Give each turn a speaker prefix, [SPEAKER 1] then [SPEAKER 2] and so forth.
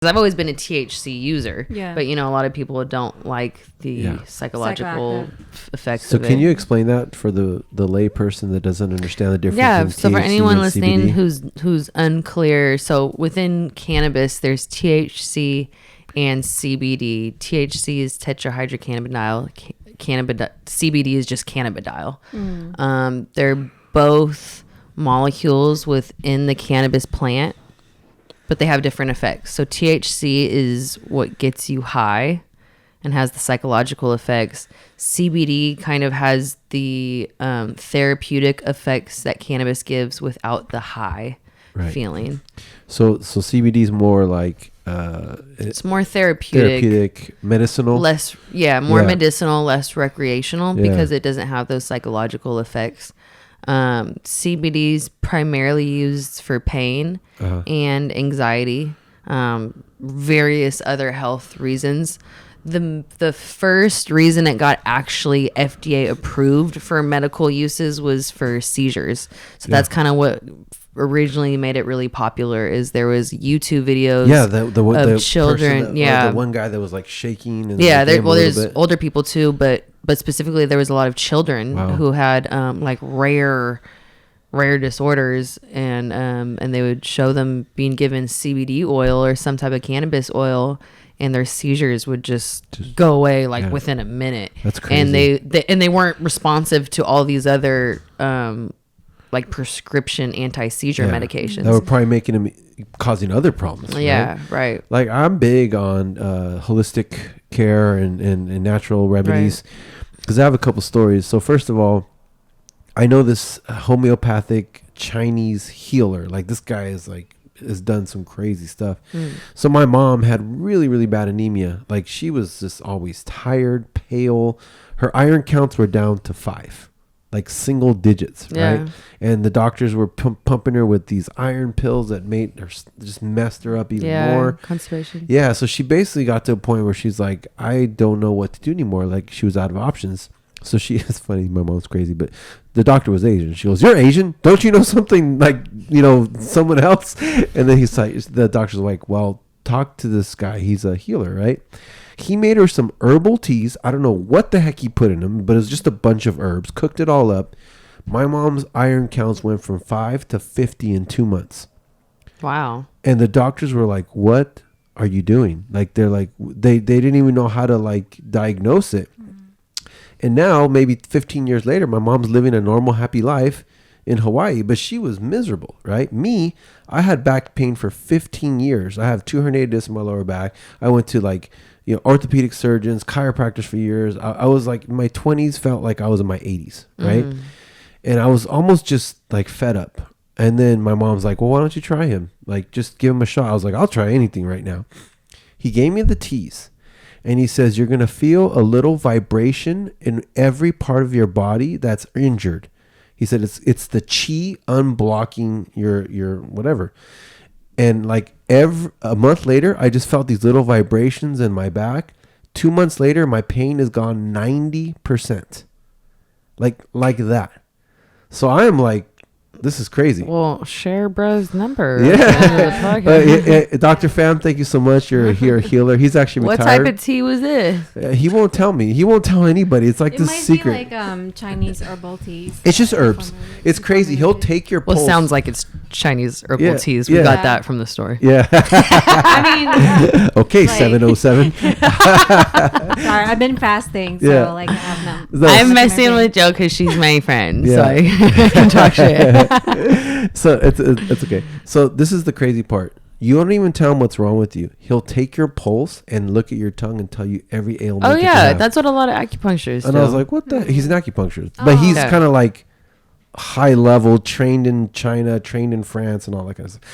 [SPEAKER 1] I've always been a THC user,
[SPEAKER 2] Yeah.
[SPEAKER 1] but a lot of people don't like the psychological effects.
[SPEAKER 3] So
[SPEAKER 1] of
[SPEAKER 3] can
[SPEAKER 1] it.
[SPEAKER 3] you explain that for the lay person that doesn't understand the difference?
[SPEAKER 1] Yeah.
[SPEAKER 3] In
[SPEAKER 1] So
[SPEAKER 3] THC
[SPEAKER 1] for anyone
[SPEAKER 3] and
[SPEAKER 1] listening
[SPEAKER 3] CBD?
[SPEAKER 1] who's unclear, so within cannabis, there's THC and CBD. THC is tetrahydrocannabidiol. CBD is just cannabidiol. They're both molecules within the cannabis plant, but they have different effects. So THC is what gets you high and has the psychological effects. CBD kind of has the therapeutic effects that cannabis gives without the high feeling.
[SPEAKER 3] So CBD is more like
[SPEAKER 1] it's more therapeutic,
[SPEAKER 3] medicinal,
[SPEAKER 1] more medicinal, less recreational, because it doesn't have those psychological effects. CBD is primarily used for pain and anxiety, various other health reasons. The first reason it got actually FDA approved for medical uses was for seizures. So that's kind of what originally made it really popular. Is there was YouTube videos of children,
[SPEAKER 3] the one guy that was like shaking, and
[SPEAKER 1] there's older people too, but specifically there was a lot of children who had like rare disorders, and they would show them being given CBD oil or some type of cannabis oil, and their seizures would just go away within a minute.
[SPEAKER 3] That's crazy.
[SPEAKER 1] And they weren't responsive to all these other like prescription anti-seizure medications
[SPEAKER 3] that were probably causing other problems.
[SPEAKER 1] Right.
[SPEAKER 3] Like I'm big on holistic care and natural remedies, because I have a couple stories. So first of all, I know this homeopathic Chinese healer. Like this guy has done some crazy stuff. So my mom had really, really bad anemia. Like she was just always tired, pale. Her iron counts were down to 5. Like single digits, right? And the doctors were pumping her with these iron pills that made her just messed her up even more.
[SPEAKER 1] Constipation.
[SPEAKER 3] Yeah, so she basically got to a point where she's like, I don't know what to do anymore. Like she was out of options. So it's funny, my mom's crazy, but the doctor was Asian. She goes, "You're Asian? Don't you know something like, someone else?" And then the doctor's like, "Well, talk to this guy. He's a healer, right?" He made her some herbal teas. I don't know what the heck he put in them, but it was just a bunch of herbs. Cooked it all up. My mom's iron counts went from 5 to 50 in 2 months.
[SPEAKER 1] Wow.
[SPEAKER 3] And the doctors were like, "What are you doing?" Like, they're like, they didn't even know how to like diagnose it. And now, maybe 15 years later, my mom's living a normal, happy life in Hawaii, but she was miserable, right? Me, I had back pain for 15 years. I have 2 herniated discs in my lower back. I went to orthopedic surgeons, chiropractors for years. I was like, in my 20s felt like I was in my 80s, right? And I was almost just like fed up. And then my mom's like, "Well, why don't you try him? Like, just give him a shot." I was like, "I'll try anything right now." He gave me the teas. And he says, "You're going to feel a little vibration in every part of your body that's injured." He said, it's the chi unblocking your whatever. And like a month later, I just felt these little vibrations in my back. 2 months later, my pain is gone 90%. Like that. So I am like, this is crazy.
[SPEAKER 1] Well, share bro's number.
[SPEAKER 3] Yeah. Dr. Pham, thank you so much. You're a healer. He's actually
[SPEAKER 1] what
[SPEAKER 3] retired.
[SPEAKER 1] What type of tea was this?
[SPEAKER 3] He won't tell me. He won't tell anybody. It's like this secret.
[SPEAKER 2] It might be like Chinese herbal teas.
[SPEAKER 3] It's just herbs. It's crazy. He'll take your pulse.
[SPEAKER 1] Well, sounds like it's Chinese herbal teas. We got that from the store.
[SPEAKER 3] Yeah.
[SPEAKER 2] I mean.
[SPEAKER 3] Okay, 707.
[SPEAKER 2] Sorry, I've been fasting, so I have no.
[SPEAKER 1] I'm messing with Joe because she's my friend, so I can talk shit.
[SPEAKER 3] So it's okay. So this is the crazy part. You don't even tell him what's wrong with you. He'll take your pulse and look at your tongue and tell you every ailment.
[SPEAKER 1] Oh yeah, that's what a lot of acupuncturists do.
[SPEAKER 3] And I was like, what the? He's an acupuncturist, but he's kind of like high level, trained in China, trained in France, and all that kind of stuff.